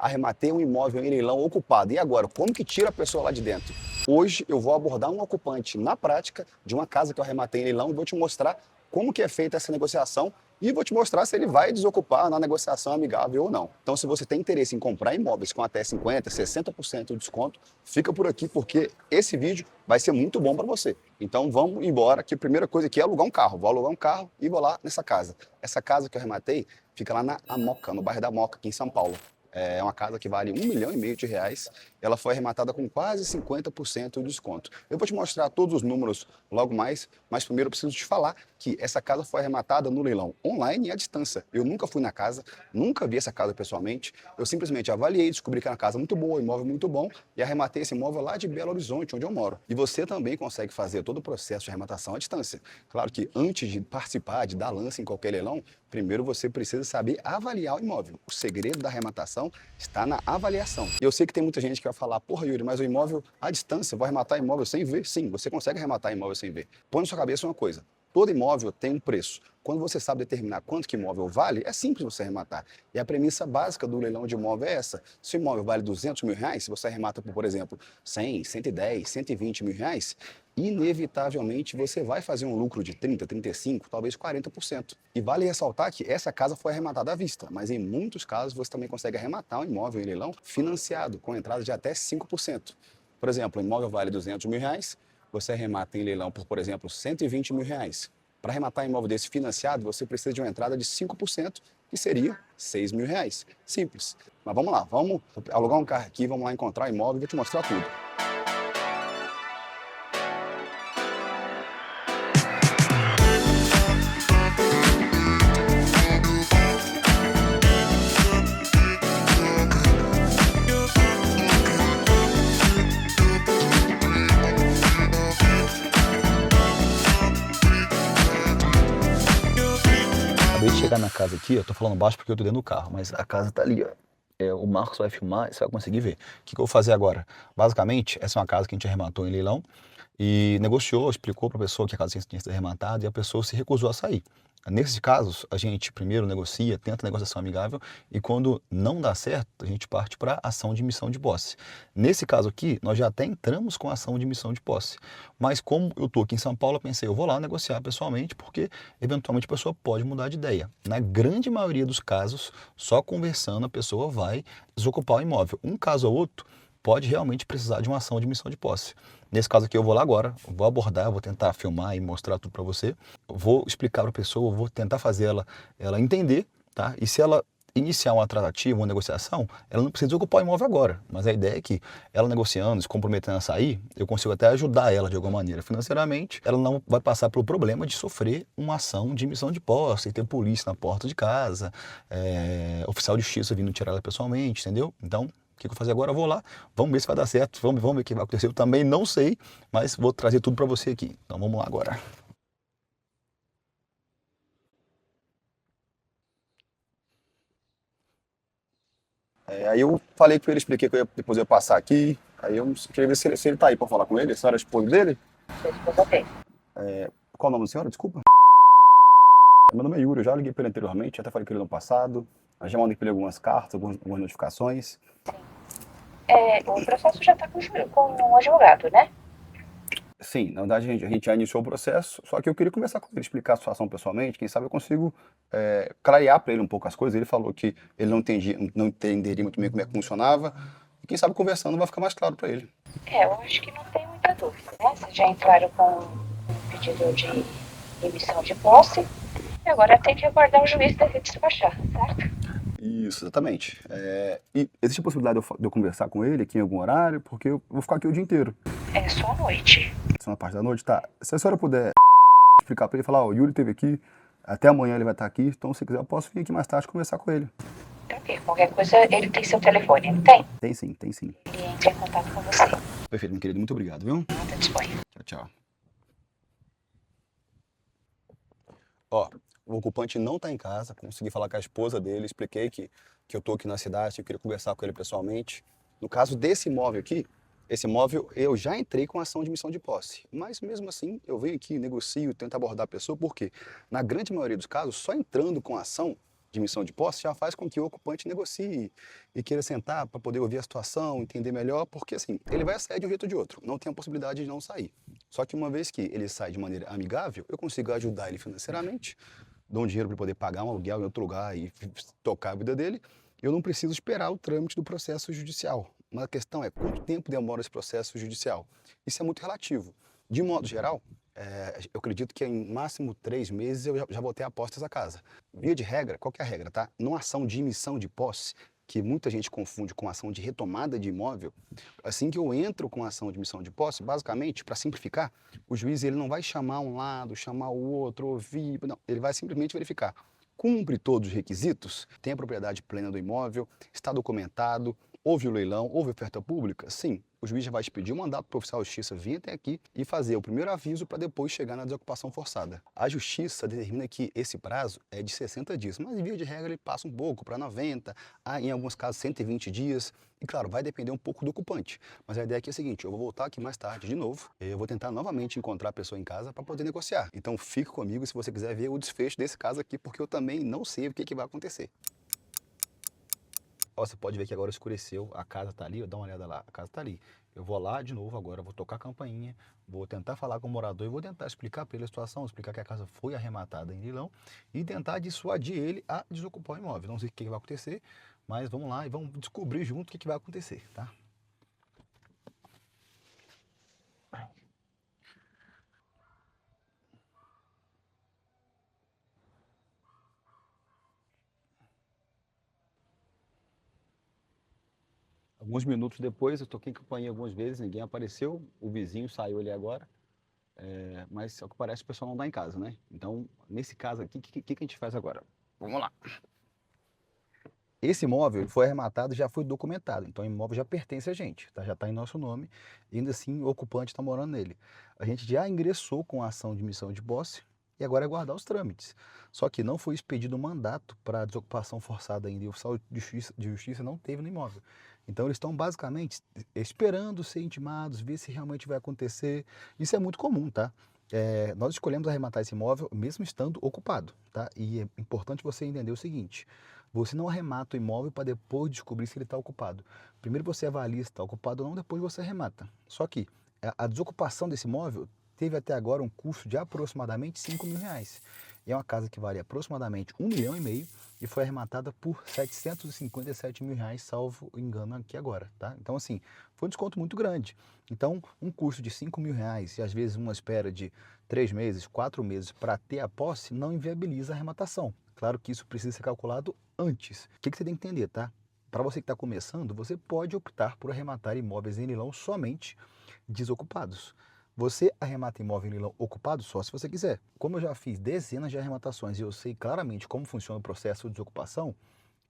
arrematei um imóvel em leilão ocupado. E agora, como que tira a pessoa lá de dentro? Hoje eu vou abordar um ocupante na prática de uma casa que eu arrematei em leilão e vou te mostrar como que é feita essa negociação e vou te mostrar se ele vai desocupar na negociação amigável ou não. Então, se você tem interesse em comprar imóveis com até 50%, 60% de desconto, fica por aqui porque esse vídeo vai ser muito bom para você. Então, vamos embora, que a primeira coisa aqui é alugar um carro. Vou alugar um carro e vou lá nessa casa. Essa casa que eu arrematei fica lá na Moca, no bairro da Moca, aqui em São Paulo. É uma casa que vale R$ 1,5 milhão. Ela foi arrematada com quase 50% de desconto. Eu vou te mostrar todos os números logo mais, mas primeiro eu preciso te falar que essa casa foi arrematada no leilão online e à distância. Eu nunca fui na casa, nunca vi essa casa pessoalmente. Eu simplesmente avaliei, descobri que era uma casa muito boa, um imóvel muito bom e arrematei esse imóvel lá de Belo Horizonte, onde eu moro. E você também consegue fazer todo o processo de arrematação à distância. Claro que antes de participar, de dar lance em qualquer leilão, primeiro você precisa saber avaliar o imóvel. O segredo da arrematação está na avaliação. E eu sei que tem muita gente que vai falar, porra Yuri, mas o imóvel à distância, vou arrematar imóvel sem ver? Sim, você consegue arrematar imóvel sem ver. Põe na sua cabeça uma coisa, todo imóvel tem um preço. Quando você sabe determinar quanto que imóvel vale, é simples você arrematar. E a premissa básica do leilão de imóvel é essa. Se o imóvel vale R$ 200 mil, se você arremata por exemplo, 100, 110, 120 mil reais, inevitavelmente você vai fazer um lucro de 30, 35, talvez 40%. E vale ressaltar que essa casa foi arrematada à vista, mas em muitos casos você também consegue arrematar um imóvel em leilão financiado, com entrada de até 5%. Por exemplo, o imóvel vale R$ 200 mil, você arremata em leilão por exemplo, R$ 120 mil. Para arrematar um imóvel desse financiado, você precisa de uma entrada de 5%, que seria R$ 6 mil. Simples. Mas vamos lá, vamos alugar um carro aqui, vamos lá encontrar o imóvel e vou te mostrar tudo. Acabei de chegar na casa aqui, eu tô falando baixo porque eu tô dentro do carro, mas a casa tá ali, ó. O Marcos vai filmar e você vai conseguir ver. O que eu vou fazer agora? Basicamente, essa é uma casa que a gente arrematou em leilão e negociou, explicou para a pessoa que a casa tinha sido arrematada e a pessoa se recusou a sair. Nesses casos, a gente primeiro negocia, tenta negociação amigável e quando não dá certo, a gente parte para ação de missão de posse. Nesse caso aqui, nós já até entramos com a ação de missão de posse. Mas como eu estou aqui em São Paulo, eu pensei, eu vou lá negociar pessoalmente porque eventualmente a pessoa pode mudar de ideia. Na grande maioria dos casos, só conversando a pessoa vai desocupar o imóvel. Um caso ou outro pode realmente precisar de uma ação de missão de posse. Nesse caso aqui eu vou lá agora, vou abordar, vou tentar filmar e mostrar tudo para você. Vou explicar para a pessoa, vou tentar fazer ela entender, tá? E se ela iniciar uma tratativa, uma negociação, ela não precisa ocupar o imóvel agora. Mas a ideia é que ela negociando, se comprometendo a sair, eu consigo até ajudar ela de alguma maneira financeiramente. Ela não vai passar pelo problema de sofrer uma ação de missão de posse, ter polícia na porta de casa, oficial de justiça vindo tirar ela pessoalmente, entendeu? Então, o que eu vou fazer agora? Eu vou lá, vamos ver se vai dar certo, vamos ver o que vai acontecer. Eu também não sei, mas vou trazer tudo para você aqui. Então vamos lá agora. Aí eu falei com ele, expliquei que depois eu ia passar aqui. Aí eu queria ver se ele tá aí para falar com ele. A senhora é a esposa dele? Sua esposa tem. Qual o nome da senhora? Desculpa. Meu nome é Yuri, eu já liguei para ele anteriormente, até falei com ele no passado. Eu já mandei para ele algumas cartas, algumas notificações. O processo já está com um advogado, né? Sim, na verdade a gente já iniciou o processo, só que eu queria conversar com ele, explicar a situação pessoalmente, quem sabe eu consigo clarear para ele um pouco as coisas. Ele falou que ele não entenderia muito bem como é que funcionava, e quem sabe conversando vai ficar mais claro para ele. Eu acho que não tem muita dúvida, né? Vocês já entraram com um pedido de emissão de posse e agora tem que aguardar o juiz dele despachar, certo? Isso, exatamente. E existe a possibilidade de eu conversar com ele aqui em algum horário, porque eu vou ficar aqui o dia inteiro. É só à noite. Só na parte da noite, tá? Se a senhora puder explicar para ele, falar, ó, o Yuri esteve aqui, até amanhã ele vai estar aqui, então se quiser eu posso vir aqui mais tarde conversar com ele. Então, ok, qualquer coisa, ele tem seu telefone, não tem? Tem sim, tem sim. Ele entra em contato com você. Perfeito, meu querido, muito obrigado, viu? Nada dispõe. Tchau, tchau. Ó, o ocupante não está em casa, consegui falar com a esposa dele, expliquei que eu estou aqui na cidade, eu queria conversar com ele pessoalmente. No caso desse imóvel aqui, esse imóvel eu já entrei com ação de missão de posse, mas mesmo assim eu venho aqui, negocio, tento abordar a pessoa, porque na grande maioria dos casos, só entrando com ação, de missão de posse já faz com que o ocupante negocie e queira sentar para poder ouvir a situação, entender melhor, porque assim, ele vai sair de um jeito ou de outro, não tem a possibilidade de não sair. Só que uma vez que ele sai de maneira amigável, eu consigo ajudar ele financeiramente, dou um dinheiro para ele poder pagar um aluguel em outro lugar e tocar a vida dele, eu não preciso esperar o trâmite do processo judicial. Mas a questão é quanto tempo demora esse processo judicial? Isso é muito relativo. De modo geral, eu acredito que em máximo 3 meses eu já vou ter a posse dessa casa. Via de regra, qual que é a regra, tá? Numa ação de emissão de posse, que muita gente confunde com ação de retomada de imóvel, assim que eu entro com a ação de emissão de posse, basicamente, para simplificar, o juiz ele não vai chamar um lado, chamar o outro, ouvir, não, ele vai simplesmente verificar. Cumpre todos os requisitos? Tem a propriedade plena do imóvel? Está documentado? Houve o leilão? Houve oferta pública? Sim. O juiz já vai te pedir um mandato para o oficial de justiça vir até aqui e fazer o primeiro aviso para depois chegar na desocupação forçada. A justiça determina que esse prazo é de 60 dias, mas em via de regra ele passa um pouco para 90, em alguns casos 120 dias. E claro, vai depender um pouco do ocupante. Mas a ideia aqui é a seguinte, eu vou voltar aqui mais tarde de novo, eu vou tentar novamente encontrar a pessoa em casa para poder negociar. Então fique comigo se você quiser ver o desfecho desse caso aqui, porque eu também não sei o que vai acontecer. Ó, você pode ver que agora escureceu, a casa tá ali, ó, dá uma olhada lá, a casa tá ali. Eu vou lá de novo agora, vou tocar a campainha, vou tentar falar com o morador e vou tentar explicar para ele a situação, explicar que a casa foi arrematada em leilão e tentar dissuadir ele a desocupar o imóvel. Não sei o que vai acontecer, mas vamos lá e vamos descobrir junto o que vai acontecer, tá? Alguns minutos depois, eu toquei campainha algumas vezes, ninguém apareceu, o vizinho saiu ali agora, mas ao que parece o pessoal não está em casa, né? Então, nesse caso aqui, o que a gente faz agora? Vamos lá. Esse imóvel foi arrematado, já foi documentado, então o imóvel já pertence a gente, tá? Já está em nosso nome, e ainda assim o ocupante está morando nele. A gente já ingressou com a ação de missão de posse e agora é aguardar os trâmites. Só que não foi expedido um mandato para desocupação forçada ainda, e o oficial de justiça não teve no imóvel. Então eles estão basicamente esperando ser intimados, ver se realmente vai acontecer. Isso é muito comum, tá? Nós escolhemos arrematar esse imóvel mesmo estando ocupado, tá? E é importante você entender o seguinte: você não arremata o imóvel para depois descobrir se ele está ocupado. Primeiro você avalia se está ocupado ou não, depois você arremata. Só que a desocupação desse imóvel teve até agora um custo de aproximadamente R$ 5.000. E é uma casa que vale aproximadamente R$ 1,5 milhão e foi arrematada por R$ 757.000, salvo engano aqui agora, tá? Então assim, foi um desconto muito grande. Então um custo de R$ 5.000 e às vezes uma espera de 3 meses, 4 meses para ter a posse não inviabiliza a arrematação. Claro que isso precisa ser calculado antes. O que você tem que entender, tá? Para você que está começando, você pode optar por arrematar imóveis em leilão somente desocupados. Você arremata imóvel em leilão ocupado só se você quiser. Como eu já fiz dezenas de arrematações e eu sei claramente como funciona o processo de desocupação,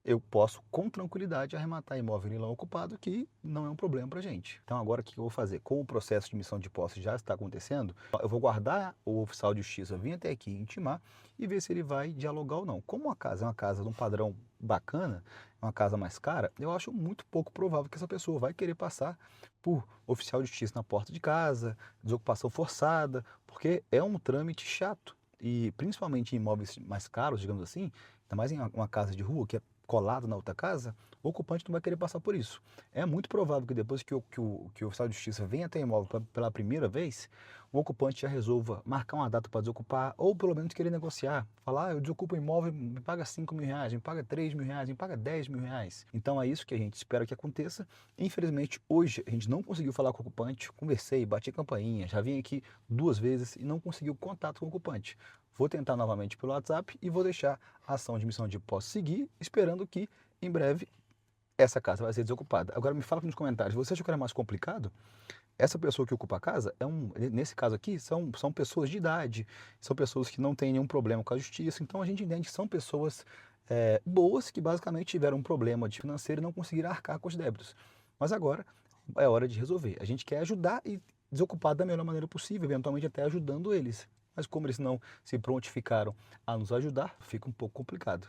eu posso com tranquilidade arrematar imóvel em leilão ocupado, que não é um problema para gente. Então agora o que eu vou fazer? Como o processo de missão de posse já está acontecendo, eu vou guardar o oficial de justiça vir até aqui intimar e ver se ele vai dialogar ou não. Como a casa é uma casa de um padrão bacana, é uma casa mais cara, eu acho muito pouco provável que essa pessoa vai querer passar por oficial de justiça na porta de casa, desocupação forçada, porque é um trâmite chato. E principalmente em imóveis mais caros, digamos assim, ainda mais em uma casa de rua, que é colado na outra casa, o ocupante não vai querer passar por isso. É muito provável que depois que o oficial de justiça venha até o imóvel pela primeira vez, o ocupante já resolva marcar uma data para desocupar, ou pelo menos querer negociar. Falar, eu desocupo o imóvel, me paga R$ 5.000, me paga R$ 3.000, me paga R$ 10.000. Então é isso que a gente espera que aconteça. Infelizmente, hoje a gente não conseguiu falar com o ocupante, conversei, bati campainha, já vim aqui 2 vezes e não conseguiu contato com o ocupante. Vou tentar novamente pelo WhatsApp e vou deixar a ação de missão de posse seguir, esperando que em breve essa casa vai ser desocupada. Agora me fala aqui nos comentários, você achou que era mais complicado? Essa pessoa que ocupa a casa, nesse caso aqui, são pessoas de idade, são pessoas que não têm nenhum problema com a justiça, então a gente entende que são pessoas boas que basicamente tiveram um problema de financeiro e não conseguiram arcar com os débitos. Mas agora é hora de resolver. A gente quer ajudar e desocupar da melhor maneira possível, eventualmente até ajudando eles. Mas como eles não se prontificaram a nos ajudar, fica um pouco complicado.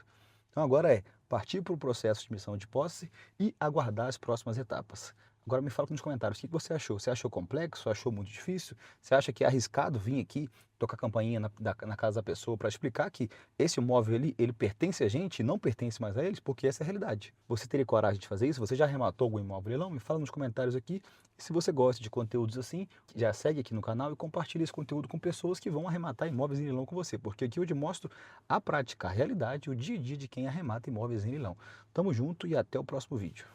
Então agora é partir para o processo de missão de posse e aguardar as próximas etapas. Agora me fala aqui nos comentários, o que você achou? Você achou complexo? Achou muito difícil? Você acha que é arriscado vir aqui, tocar campainha na casa da pessoa para explicar que esse imóvel ele pertence a gente e não pertence mais a eles? Porque essa é a realidade. Você teria coragem de fazer isso? Você já arrematou algum imóvel leilão? Me fala nos comentários aqui. E se você gosta de conteúdos assim, já segue aqui no canal e compartilha esse conteúdo com pessoas que vão arrematar imóveis em leilão com você. Porque aqui eu te mostro a prática, a realidade, o dia a dia de quem arremata imóveis em leilão. Tamo junto e até o próximo vídeo.